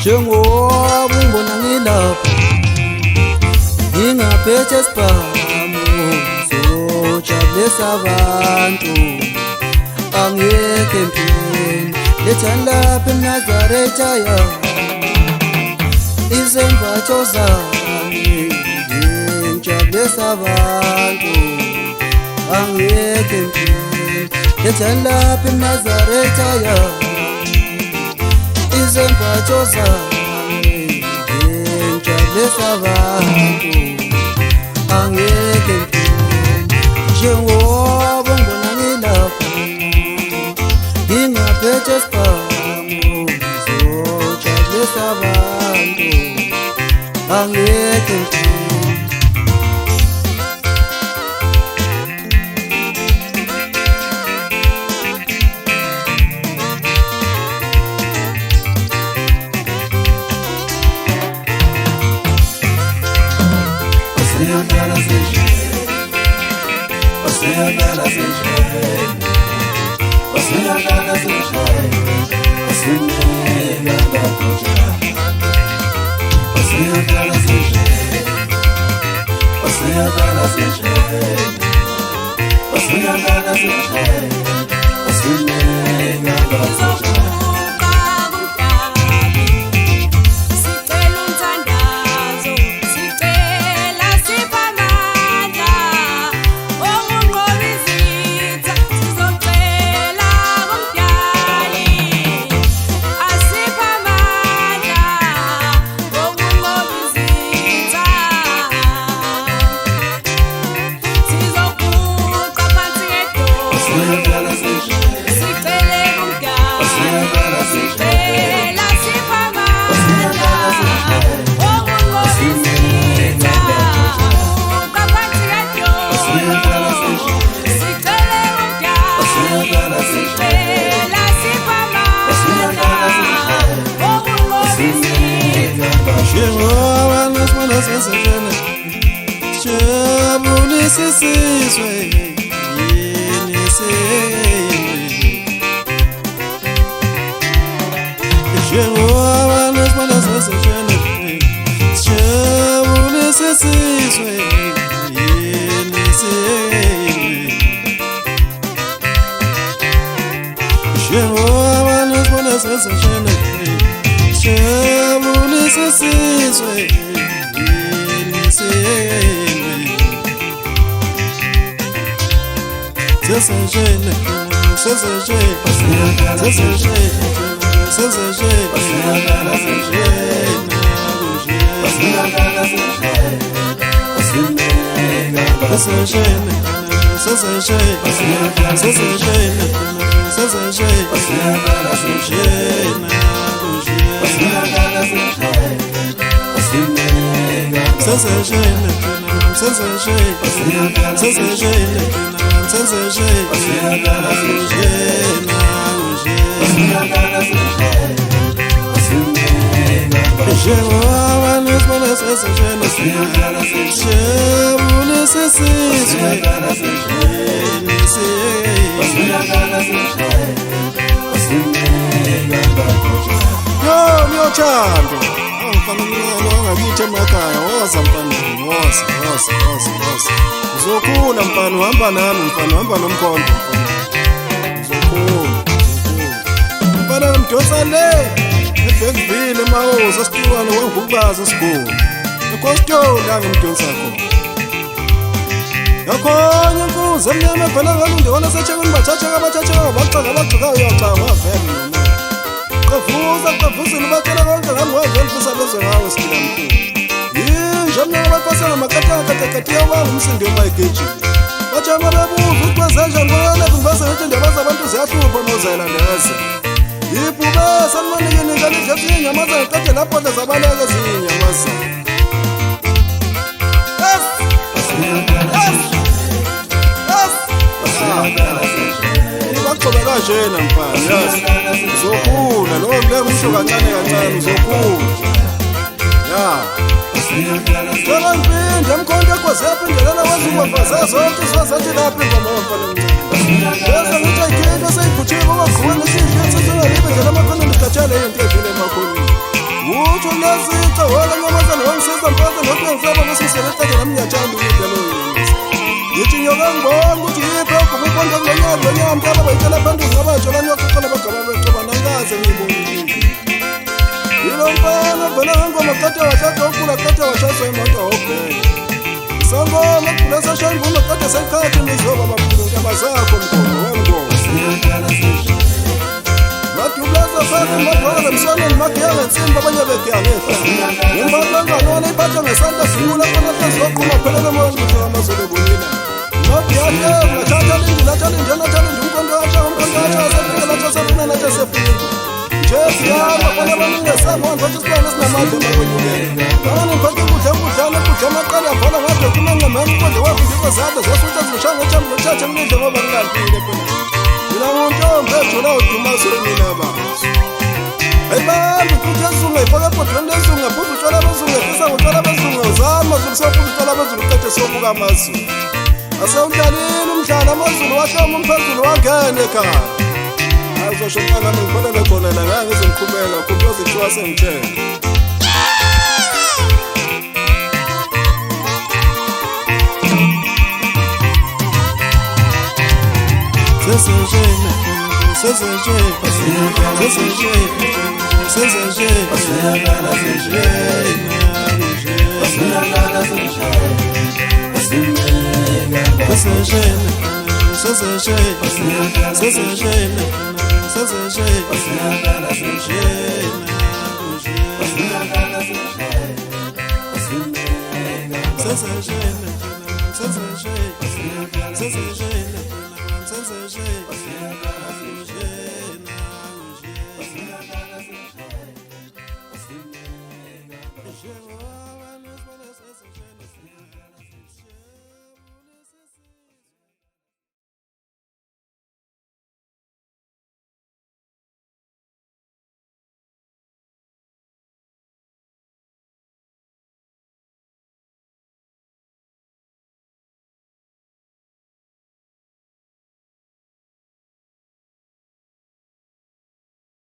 njengoba ungibona ngilapha ngingaphethe esibhamu sojabulisa abantu angekho empilweni lethani lapha eNazaretha yami izembatho zami ngijabulisa abantu angekho empilweni lethani lapha eNazaretha yami izembatho zami ngijabulisa abantu angeke empilweni njengoba ungibona ngilapha ngingaphethe esibhamu sojabulisa abantu angeke empilweni. Jabulisa isizwe yini njengoba nesibona sesejene jabulisa isizwe yini njengoba nesibona sesejene jabulisa isizwe Yothando angifana ngakithi emakhaya woza mfana woza uzokhula mfana uhamba nami mfana uhamba nomkhonto uzokhula mfana ngidonsa le eBekville emahoza sihlukana wengubaza sikhulu eKostoli ngidonsa khona yakhona imfuzo emnyama phela ngalunde wona sechekweni bathatha abachacha bagxeka uyacanga vele qavuzini bacela konke ngamwazi elifisa bezwe ngawo siphila mkhulu yinje mnyama baqosa ngamakatakatakatiya wanga umsindi emayigeji bajama bebuza ukuthi kwenzenjani ngoyana kumbaza ngithi indaba zabantu ziyahlupha mozela leze yibhubesa nimanikenika lidlethu inyamazana qede lapho zabaleke ziyinyamazana ibaqoba kanjena mfana yazi uzokhula lo mle umsho kancane uzokhula ya Cela ngipinde emkhonto ekhosi yaphindelela wenza ukwafaza zonke sizathi lapha ingoma yomfana omncane bese ngithi ayikho seyivuthiwe ngoba ngqhuwe ngesidle sesingalibe nje lamakhona ngigatshale into edlule emakhoneni utsho nesica wala nyamazana wangisiza mpaka nokuyengisaba besiselethatha nami ngiyathanda ukudla loyo ngithi ngiyokangibona ukuthi yiphi ogubukonto kulonyaka mntaba bayitshela phambili ngabatsho lani yokuqala bagaba becoba nangaze ngiyibonile yilo mfana vele ngengoma kade washada ukula kade washazwa imoto hobhela sangoma kula sashaya imvumo kade sekhathi mizoba makhulu ntaba zakho mgomo wengoma madublaza sakhe mabhola msoneni magiyanga nsimba abanye begiyangefa ngimbakanganona iphatha ngesandla sifula khona sezoqhuma phelele moya ngithe amazolo bonina nobiyahlenga thathalindinathalindinathalindi umkontoatsha umkontoatsha asefikelatsha sefunanatsha sefuniko nje siyama bona baningesabona bathi sibane sinamandla emakonyuleni bani mphathe ukudla amaqala abhala ngadokumangamani kodwa wafundiko zakhe zosuthi zishanga etshambo lothathe mnidle ngoba kulantile phela mina nguntombi ejola udumazweni mina bazo hayibantu futhi ezungu ayifaka ebhodweni lezungu ngaphuza utshwala bezungu efisa ngutshwala bezungu uzama mazulu siyaphuza utshwala bezulu qede siyobuka amazulu asewudlalile umdlalo amazulu wahloma umphezulu wangena ekhaya azosho mntanami ngiphelele khona la ngeke ngizomqhubela khuntoze kuthiwa sengitshela Sense